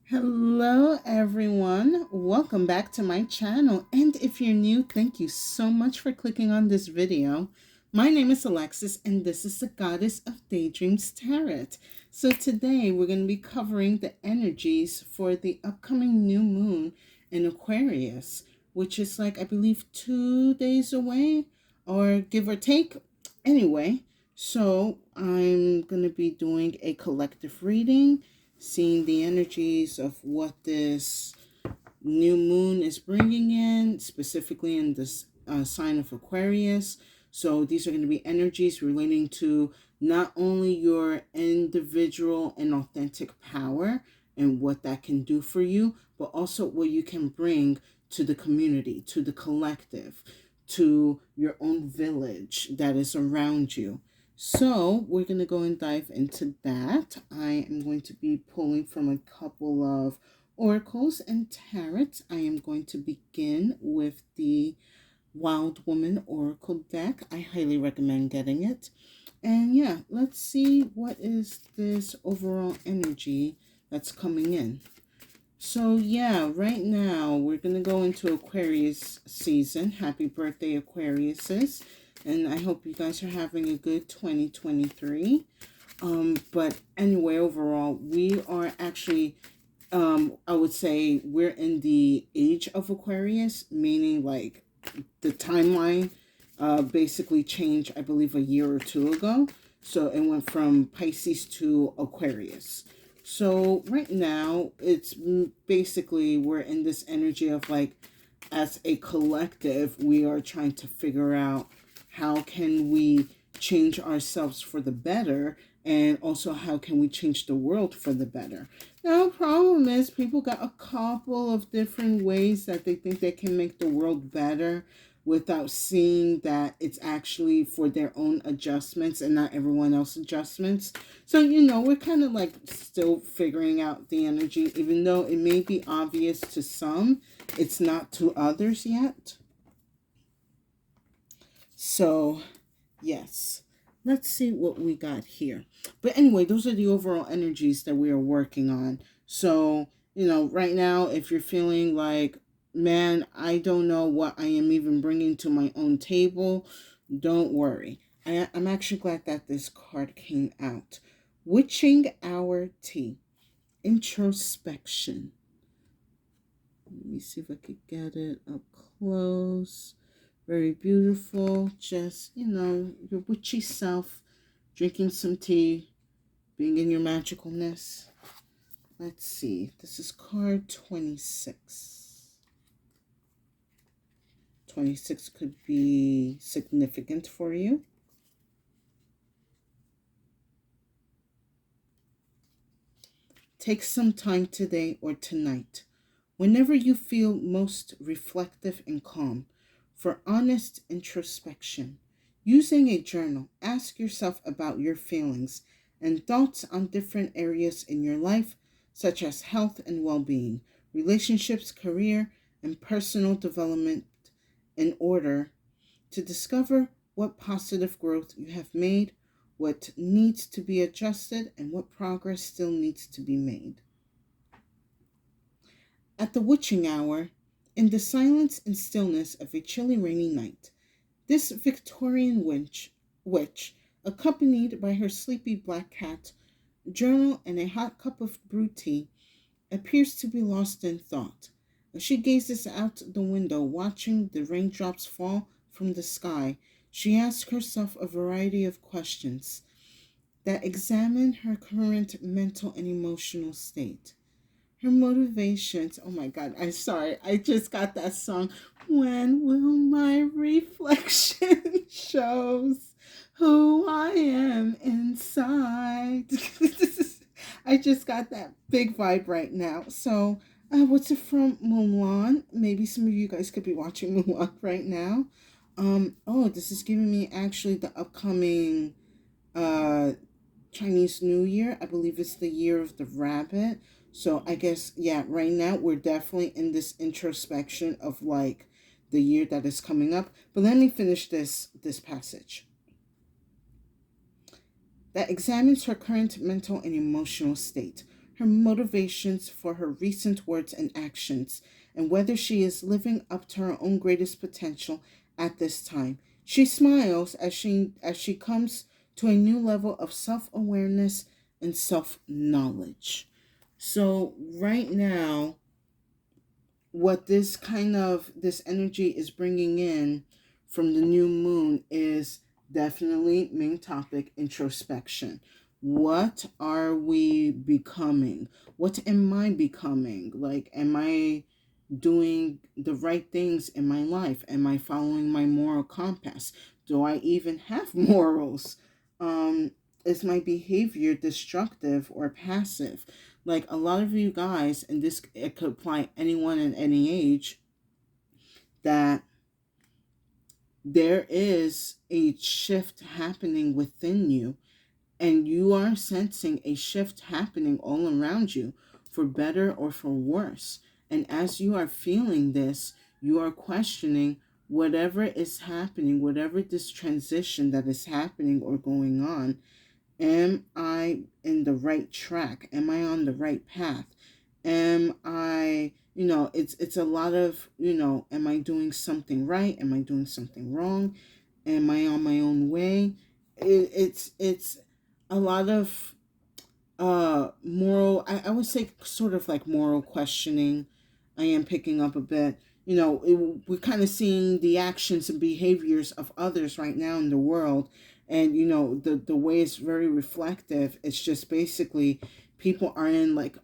Hello, everyone. Welcome back to my channel. And if you're new, thank you so much for clicking on this video. My name is Alexis, and this is the Goddess of Daydreams Tarot. So today we're going to be covering the energies for the upcoming new moon in Aquarius, which is like, I believe, 2 days away, or give or take. Anyway, so I'm going to be doing a collective reading, seeing the energies of what this new moon is bringing in, specifically in this sign of Aquarius. So these are going to be energies relating to not only your individual and authentic power and what that can do for you, but also what you can bring to the community, to the collective, to your own village that is around you. So we're going to go and dive into that. I am going to be pulling from a couple of oracles and tarots. I am going to begin with the Wild Woman Oracle deck. I highly recommend getting it. And yeah, let's see what is this overall energy that's coming in. So yeah, right now we're going to go into Aquarius season. Happy birthday, Aquariuses. And I hope you guys are having a good 2023. But anyway, overall, we are actually, I would say we're in the age of Aquarius, meaning like the timeline basically changed, I believe, a year or two ago. So it went from Pisces to Aquarius. So right now, it's basically we're in this energy of like, as a collective, we are trying to figure out how can we change ourselves for the better, and also how can we change the world for the better. Now, the problem is people got a couple of different ways that they think they can make the world better without seeing that it's actually for their own adjustments and not everyone else's adjustments. So, we're kind of like still figuring out the energy, even though it may be obvious to some, it's not to others yet. So, yes, let's see what we got here. But anyway, those are the overall energies that we are working on. So, right now, if you're feeling like, man, I don't know what I am even bringing to my own table, don't worry. I'm actually glad that this card came out. Witching Hour Tea, Introspection. Let me see if I could get it up close. Very beautiful. Just, your witchy self, drinking some tea, being in your magicalness. Let's see. This is card 26. 26 could be significant for you. Take some time today or tonight, whenever you feel most reflective and calm, for honest introspection. Using a journal, ask yourself about your feelings and thoughts on different areas in your life, such as health and well-being, relationships, career, and personal development, in order to discover what positive growth you have made, what needs to be adjusted, and what progress still needs to be made. At the witching hour, in the silence and stillness of a chilly rainy night, this Victorian witch, accompanied by her sleepy black cat, journal, and a hot cup of brewed tea, appears to be lost in thought. As she gazes out the window, watching the raindrops fall from the sky, she asks herself a variety of questions that examine her current mental and emotional state. Her motivations, oh my God, I'm sorry, I just got that song. When will my reflection shows who I am inside? I just got that big vibe right now. So, what's it from? Mulan? Maybe some of you guys could be watching Mulan right now. This is giving me actually the upcoming Chinese New Year. I believe it's the year of the rabbit. So I guess, yeah, right now we're definitely in this introspection of like the year that is coming up. But let me finish this passage. That examines her current mental and emotional state. her motivations for her recent words and actions, and whether she is living up to her own greatest potential at this time. She smiles as she comes to a new level of self-awareness and self-knowledge. So right now, what this energy is bringing in from the new moon is definitely main topic: introspection. What are we becoming? What am I becoming? Like, am I doing the right things in my life? Am I following my moral compass? Do I even have morals? um is my behavior destructive or passive? Like, a lot of you guys, and this, it could apply anyone in any age, that there is a shift happening within you, and you are sensing a shift happening all around you, for better or for worse. And as you are feeling this, you are questioning whatever is happening, whatever this transition that is happening or going on. Am I in the right track? Am I on the right path? Am I, it's a lot of, am I doing something right? Am I doing something wrong? Am I on my own way? It's a lot of moral, I would say sort of like moral questioning. I am picking up a bit. We're kind of seeing the actions and behaviors of others right now in the world, and the way it's very reflective. It's just basically people are in like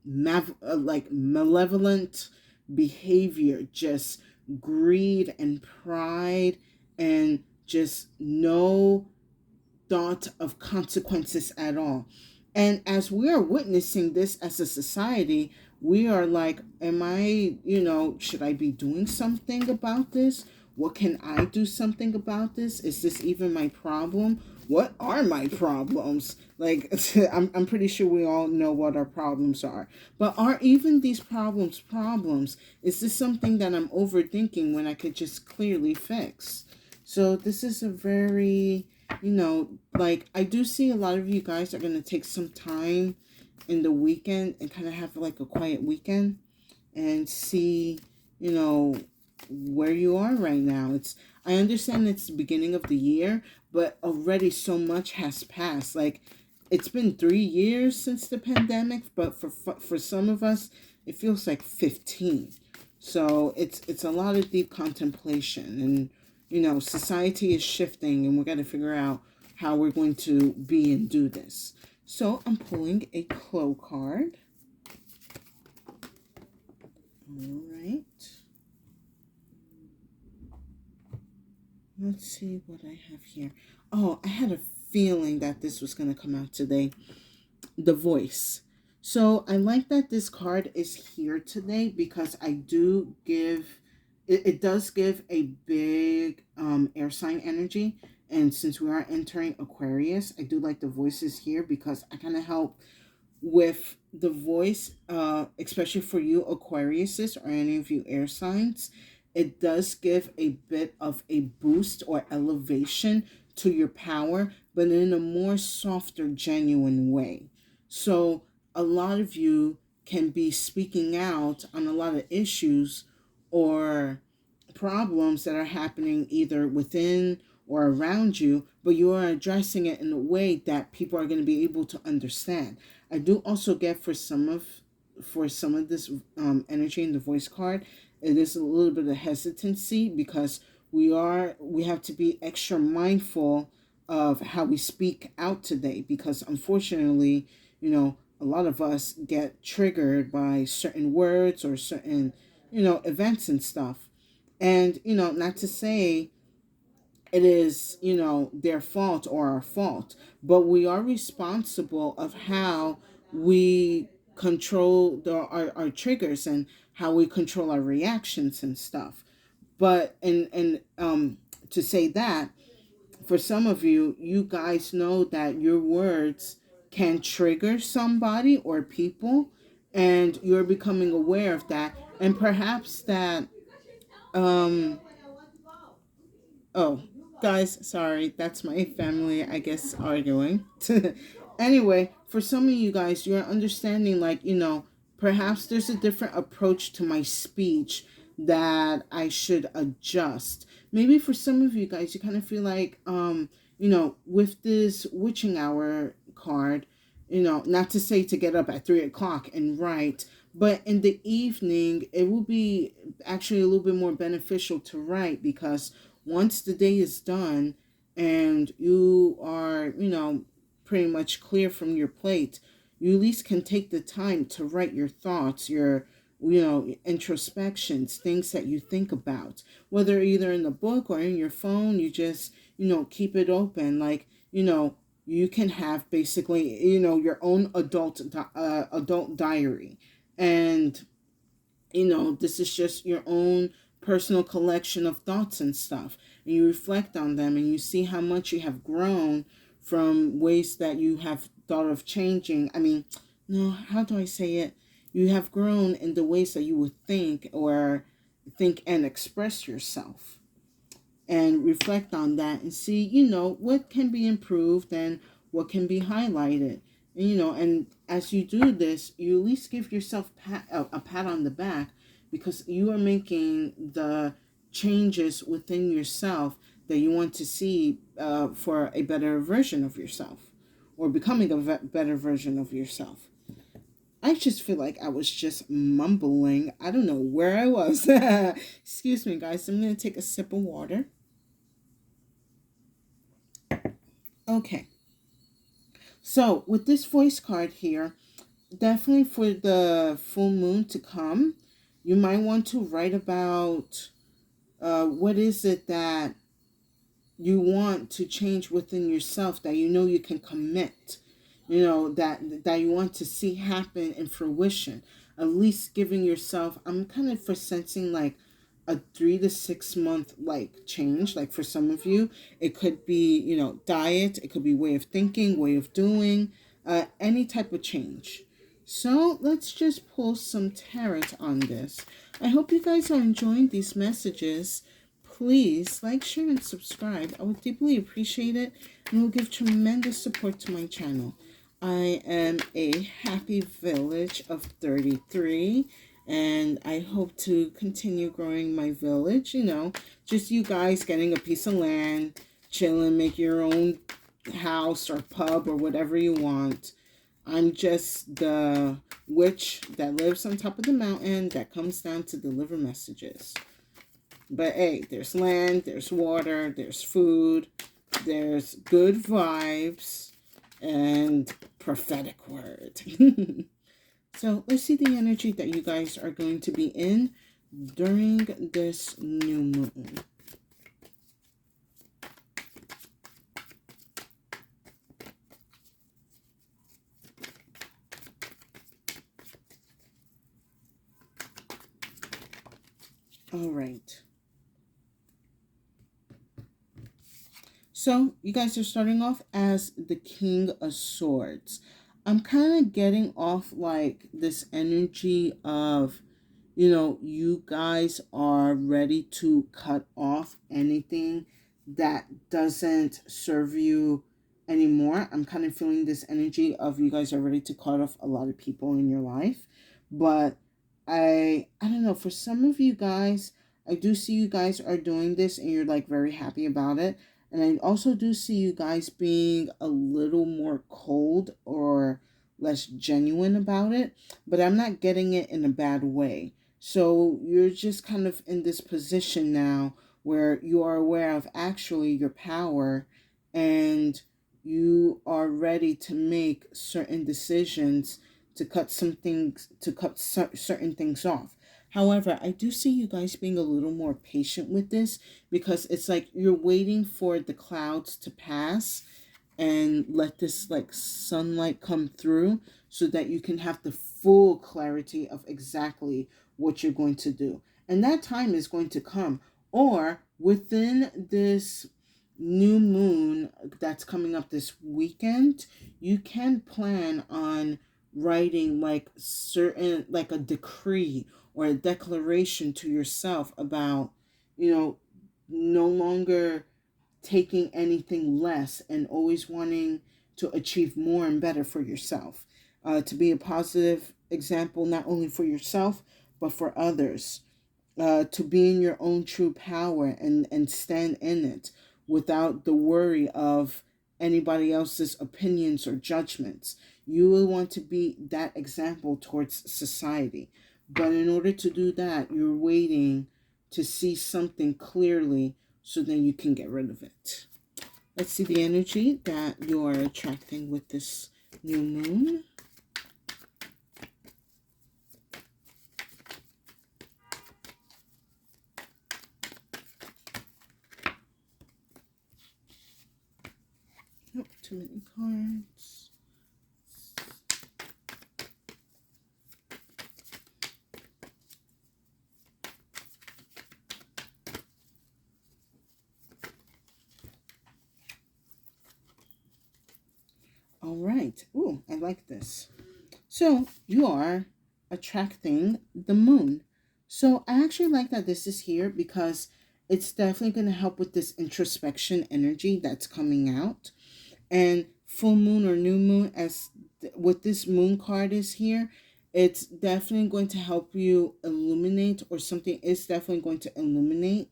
like malevolent behavior, just greed and pride, and just no thought of consequences at all. And as we are witnessing this as a society, we are like, am I, should I be doing something about this? What can I do something about this? Is this even my problem? What are my problems? Like, I'm pretty sure we all know what our problems are. But are even these problems? Is this something that I'm overthinking when I could just clearly fix? So this is a very, like, I do see a lot of you guys are going to take some time in the weekend and kind of have like a quiet weekend and see, you know, where you are right now. I understand it's the beginning of the year, but already so much has passed. Like, it's been 3 years since the pandemic, but for some of us, it feels like 15. So it's a lot of deep contemplation, and society is shifting, and we got to figure out how we're going to be and do this. So I'm pulling a Clo card. All right. Let's see what I have here. Oh, I had a feeling that this was going to come out today. The Voice. So I like that this card is here today, because it does give a big air sign energy. And since we are entering Aquarius, I do like the voices here, because I kind of help with the voice, especially for you Aquariuses or any of you air signs. It does give a bit of a boost or elevation to your power, but in a more softer, genuine way. So a lot of you can be speaking out on a lot of issues or problems that are happening either within or around you, but you are addressing it in a way that people are going to be able to understand. I do also get for some of this energy in the voice card, it is a little bit of hesitancy, because we have to be extra mindful of how we speak out today, because unfortunately, a lot of us get triggered by certain words or certain, events and stuff. And, not to say it is, their fault or our fault, but we are responsible of how we control our triggers, and how we control our reactions and stuff. But and to say that, for some of you, you guys know that your words can trigger somebody or people, and you're becoming aware of that, and perhaps that um oh, guys, sorry, that's my family, I guess, arguing. Anyway, for some of you guys, you're understanding, like, perhaps there's a different approach to my speech that I should adjust. Maybe for some of you guys, you kind of feel like, with this witching hour card, not to say to get up at 3 o'clock and write, but in the evening, it will be actually a little bit more beneficial to write, because once the day is done and you are, pretty much clear from your plate, you at least can take the time to write your thoughts, your, introspections, things that you think about, whether either in the book or in your phone. You just, keep it open. Like, you can have basically, your own adult diary. And this is just your own personal collection of thoughts and stuff. And you reflect on them and you see how much you have grown from ways that you have thought of changing. I mean, no, how do I say it? You have grown in the ways that you would think and express yourself, and reflect on that and see, what can be improved and what can be highlighted. And as you do this, you at least give yourself a pat on the back, because you are making the changes within yourself that you want to see, for a better version of yourself, or becoming a better version of yourself. I just feel like I was just mumbling. I don't know where I was. Excuse me, guys. I'm going to take a sip of water. Okay. So with this voice card here, definitely for the full moon to come, you might want to write about, what is it that you want to change within yourself, that you can commit, that you want to see happen in fruition. At least giving yourself, I'm kind of for sensing like a 3 to 6 month like change. Like for some of you, it could be, diet, it could be way of thinking, way of doing, any type of change. So let's just pull some tarot on this. I hope you guys are enjoying these messages. Please like, share, and subscribe. I would deeply appreciate it, and will give tremendous support to my channel. I am a happy village of 33, and I hope to continue growing my village. Just you guys getting a piece of land, chilling, make your own house or pub or whatever you want. I'm just the witch that lives on top of the mountain that comes down to deliver messages. But hey, there's land, there's water, there's food, there's good vibes, and prophetic word. So let's see the energy that you guys are going to be in during this new moon. All right. So you guys are starting off as the King of Swords. I'm kind of getting off like this energy of, you guys are ready to cut off anything that doesn't serve you anymore. I'm kind of feeling this energy of you guys are ready to cut off a lot of people in your life. But I don't know, for some of you guys, I do see you guys are doing this and you're like very happy about it. And I also do see you guys being a little more cold or less genuine about it, but I'm not getting it in a bad way. So you're just kind of in this position now where you are aware of actually your power, and you are ready to make certain decisions to cut certain things off. However, I do see you guys being a little more patient with this, because it's like you're waiting for the clouds to pass and let this like sunlight come through, so that you can have the full clarity of exactly what you're going to do. And that time is going to come, or within this new moon that's coming up this weekend, you can plan on writing like like a decree or a declaration to yourself about, no longer taking anything less, and always wanting to achieve more and better for yourself, to be a positive example, not only for yourself, but for others, to be in your own true power and stand in it without the worry of anybody else's opinions or judgments. You will want to be that example towards society. But in order to do that, you're waiting to see something clearly so then you can get rid of it. Let's see the energy that you're attracting with this new moon. Oh, too many cards. All right. Ooh, I like this. So you are attracting the moon. So I actually like that this is here because it's definitely going to help with this introspection energy that's coming out. And full moon or new moon, as what this moon card is here, it's definitely going to help you illuminate, or something is definitely going to illuminate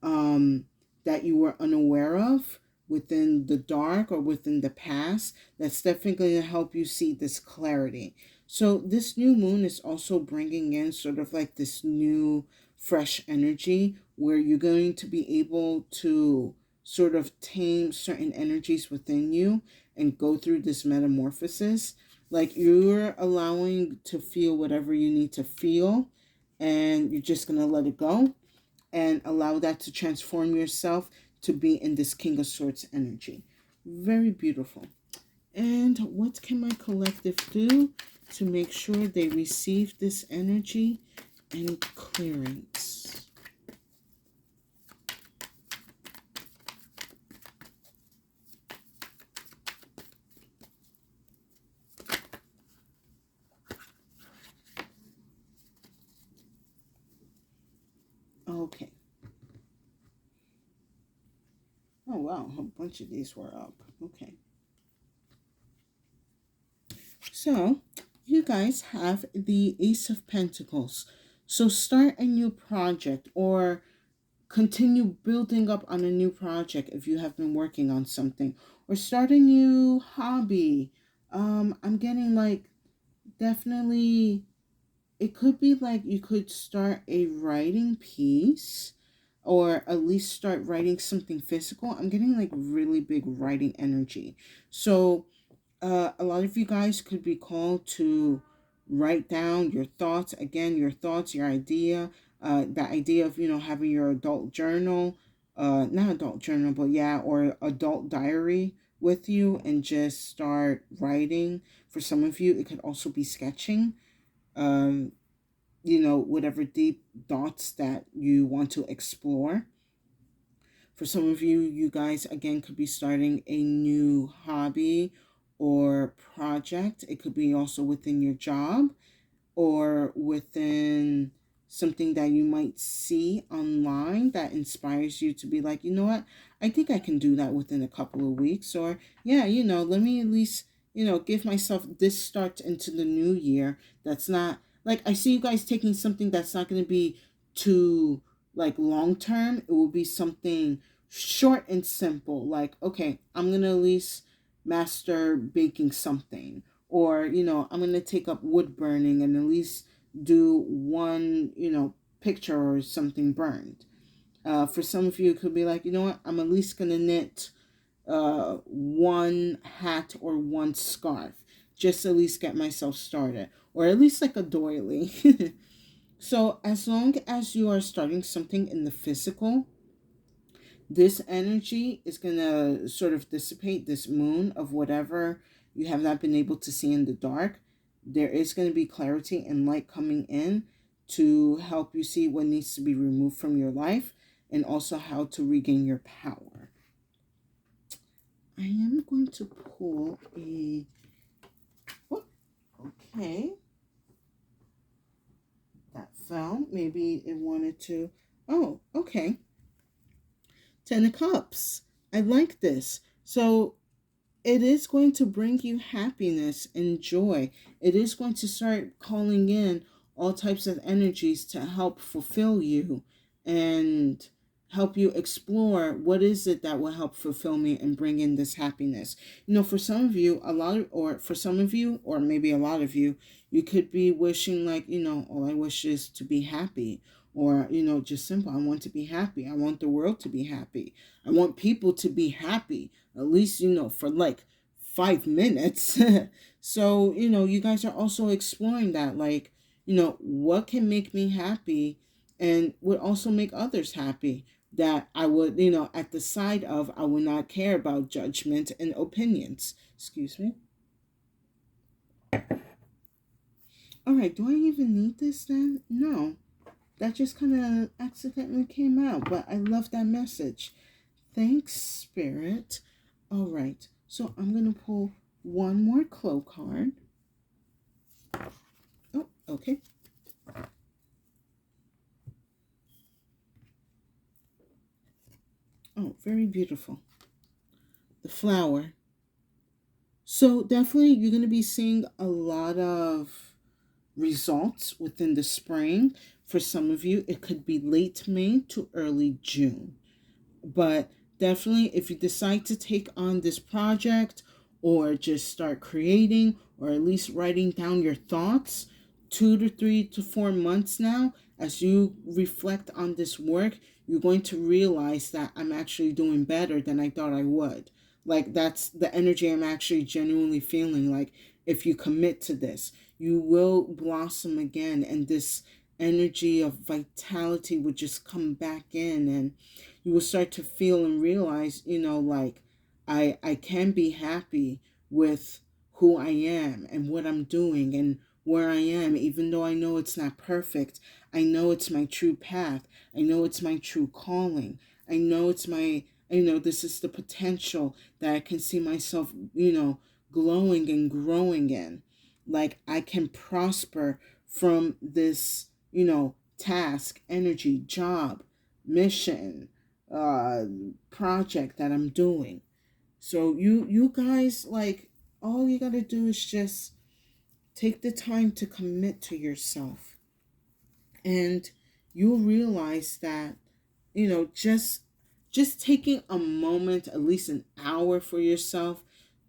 that you were unaware of within the dark or within the past. That's definitely going to help you see this clarity. So this new moon is also bringing in sort of like this new fresh energy where you're going to be able to sort of tame certain energies within you and go through this metamorphosis. Like you're allowing to feel whatever you need to feel, and you're just going to let it go and allow that to transform yourself to be in this King of Swords energy. Very beautiful. And what can my collective do to make sure they receive this energy and clearance? Okay. Oh, wow. A bunch of these were up. Okay. So, you guys have the Ace of Pentacles. So, start a new project or continue building up on a new project if you have been working on something, or start a new hobby. I'm getting like definitely, it could be like you could start a writing piece or at least start writing something physical. I'm getting like really big writing energy. So a lot of you guys could be called to write down your thoughts. Again, your thoughts, your idea, the idea of, having your adult journal, not adult journal, but yeah, or adult diary with you, and just start writing. For some of you, it could also be sketching. Um, whatever deep thoughts that you want to explore. For some of you, you guys, again, could be starting a new hobby or project. It could be also within your job or within something that you might see online that inspires you to be like, you know what, I think I can do that within a couple of weeks. Or, yeah, let me at least, give myself this start into the new year. That's not like, I see you guys taking something that's not going to be too like long term. It will be something short and simple. Like, okay, I'm going to at least master baking something, or I'm going to take up wood burning and at least do one picture or something burned. For some of you, it could be like, you know what, I'm at least going to knit one hat or one scarf, just to at least get myself started, or at least like a doily. So as long as you are starting something in the physical, this energy is going to sort of dissipate this moon of whatever you have not been able to see in the dark. There is going to be clarity and light coming in to help you see what needs to be removed from your life, and also how to regain your power. I am going to pull a... Oh, okay. That fell. Maybe it wanted to... Oh, okay. 10 of Cups. I like this. So it is going to bring you happiness and joy. It is going to start calling in all types of energies to help fulfill you and help you explore what is it that will help fulfill me and bring in this happiness. For some of you, or for some of you, or maybe a lot of you, you could be wishing like, all I wish is to be happy. Or, just simple, I want to be happy. I want the world to be happy. I want people to be happy, at least, for like 5 minutes. So, you guys are also exploring that, like, what can make me happy and would also make others happy, that I would, at the side of, I would not care about judgment and opinions. Excuse me. All right, do I even need this then? No. That just kind of accidentally came out, but I love that message. Thanks, Spirit. All right, so I'm going to pull one more Clo card. Oh, okay. Oh, very beautiful. The flower. So definitely you're going to be seeing a lot of results within the spring. For some of you, it could be late May to early June. But definitely, if you decide to take on this project or just start creating or at least writing down your thoughts, 2 to 3 to 4 months now, as you reflect on this work, you're going to realize that I'm actually doing better than I thought I would. Like, that's the energy I'm actually genuinely feeling. Like, if you commit to this, you will blossom again, and this energy of vitality would just come back in, and you will start to feel and realize, like, I can be happy with who I am and what I'm doing and where I am, even though I know it's not perfect. I know it's my true path. I know it's my true calling. I know it's my, this is the potential that I can see myself, glowing and growing in. Like, I can prosper from this, task, energy, job, mission, uh, project that I'm doing. So you guys, like, all you gotta do is just take the time to commit to yourself, and you'll realize that, just taking a moment, at least an hour for yourself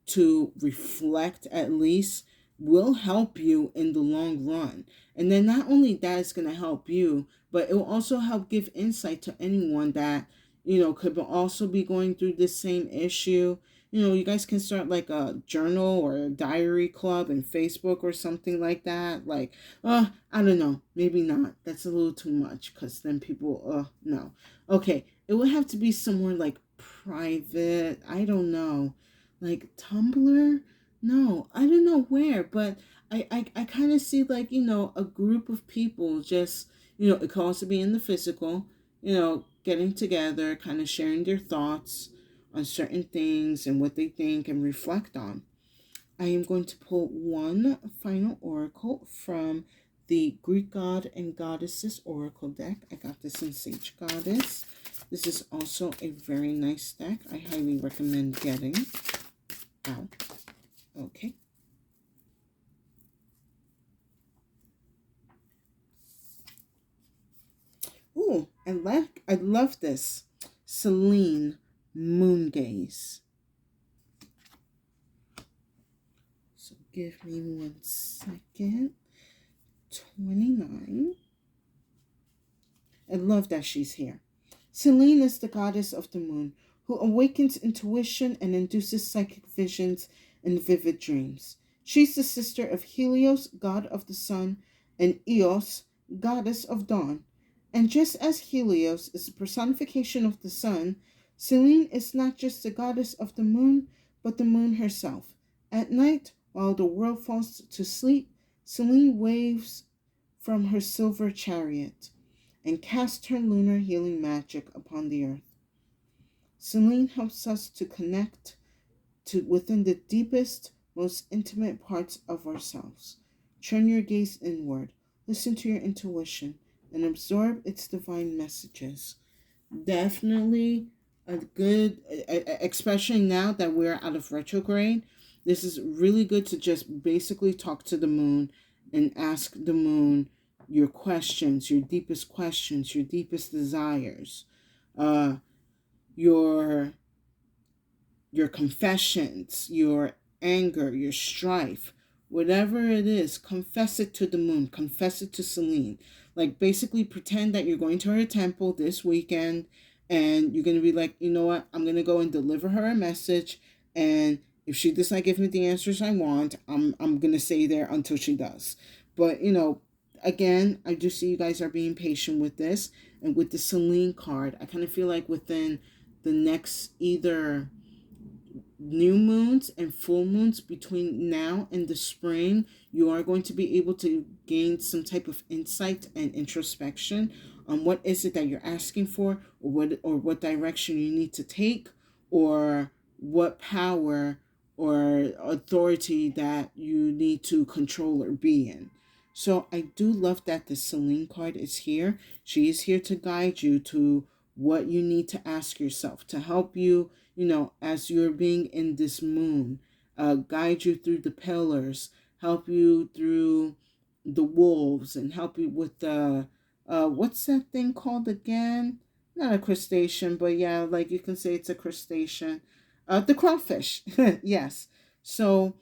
to reflect, at least, will help you in the long run. And then not only that is going to help you, but it will also help give insight to anyone that, could also be going through the same issue. You guys can start like a journal or a diary club in Facebook or something like that. Like, I don't know, maybe not. That's a little too much, because then people, no. Okay, it would have to be somewhere like private. I don't know, like Tumblr. No, I don't know where, but I kind of see, like, a group of people just, it could also be in the physical, getting together, kind of sharing their thoughts on certain things and what they think and reflect on. I am going to pull one final oracle from the Greek God and Goddesses Oracle deck. I got this in Sage Goddess. This is also a very nice deck. I highly recommend getting. Ow. Okay. Ooh, I love this. Selene, Moon Gaze. So give me 1 second. 29. I love that she's here. Selene is the goddess of the moon, who awakens intuition and induces psychic visions and vivid dreams. She's the sister of Helios, god of the sun, and Eos, goddess of dawn. And just as Helios is the personification of the sun, Selene is not just the goddess of the moon, but the moon herself. At night, while the world falls to sleep, Selene waves from her silver chariot and casts her lunar healing magic upon the earth. Selene helps us to connect to within the deepest, most intimate parts of ourselves. Turn your gaze inward, listen to your intuition, and absorb its divine messages. Definitely a good, especially now that we're out of retrograde, this is really good to just basically talk to the moon and ask the moon your questions, your deepest desires, uh, your your confessions, your anger, your strife, whatever it is, confess it to the moon, confess it to Celine. Like basically pretend that you're going to her temple this weekend and you're going to be like, you know what, I'm going to go and deliver her a message, and if she does not give me the answers I want, I'm going to stay there until she does. But, again, I do see you guys are being patient with this. And with the Celine card, I kind of feel like within the next either new moons and full moons between now and the spring, you are going to be able to gain some type of insight and introspection on what is it that you're asking for, or what direction you need to take, or what power or authority that you need to control or be in. So I do love that the Celine card is here. She is here to guide you to what you need to ask yourself, to help you, as you're being in this moon, guide you through the pillars, help you through the wolves, and help you with the, what's that thing called again? Not a crustacean, but yeah, like you can say it's a crustacean. The crawfish, yes. So,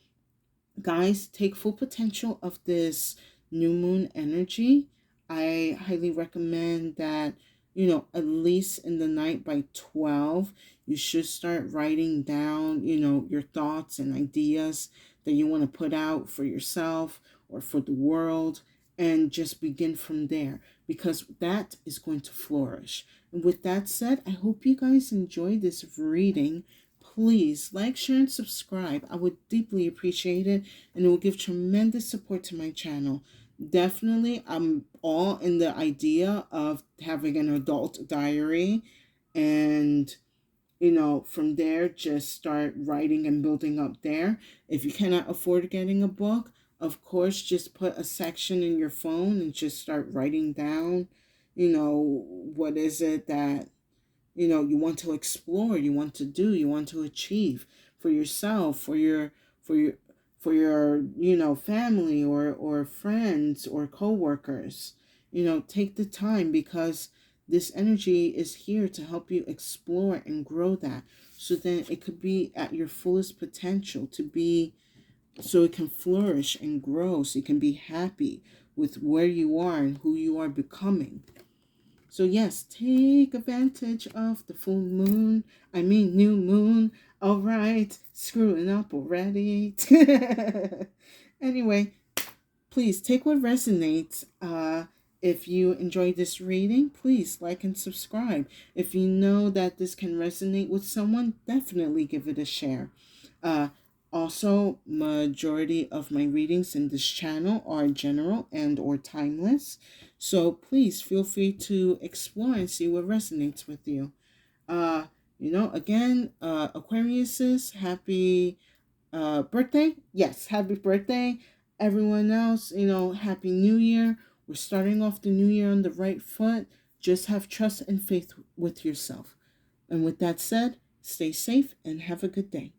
guys, take full potential of this new moon energy. I highly recommend that, at least in the night by 12, you should start writing down, your thoughts and ideas that you want to put out for yourself or for the world, and just begin from there, because that is going to flourish. And with that said, I hope you guys enjoy this reading. Please like, share, and subscribe. I would deeply appreciate it, and it will give tremendous support to my channel. Definitely, I'm all in the idea of having an adult diary, and from there, just start writing and building up there. If you cannot afford getting a book, of course, just put a section in your phone and just start writing down, what is it that you want to explore, you want to do, you want to achieve for yourself, for your family, or friends or co-workers. Take the time, because this energy is here to help you explore and grow that, so then it could be at your fullest potential, to be, so it can flourish and grow, so you can be happy with where you are and who you are becoming. So yes, take advantage of the full moon. I mean new moon. All right, screwing up already. Anyway, please take what resonates. If you enjoyed this reading, please like and subscribe. If you know that this can resonate with someone, definitely give it a share. Uh, Also, majority of my readings in this channel are general and or timeless. So please feel free to explore and see what resonates with you. Uh, again, Aquariuses, happy birthday. Yes, happy birthday. Everyone else, happy new year. We're starting off the new year on the right foot. Just have trust and faith with yourself. And with that said, stay safe and have a good day.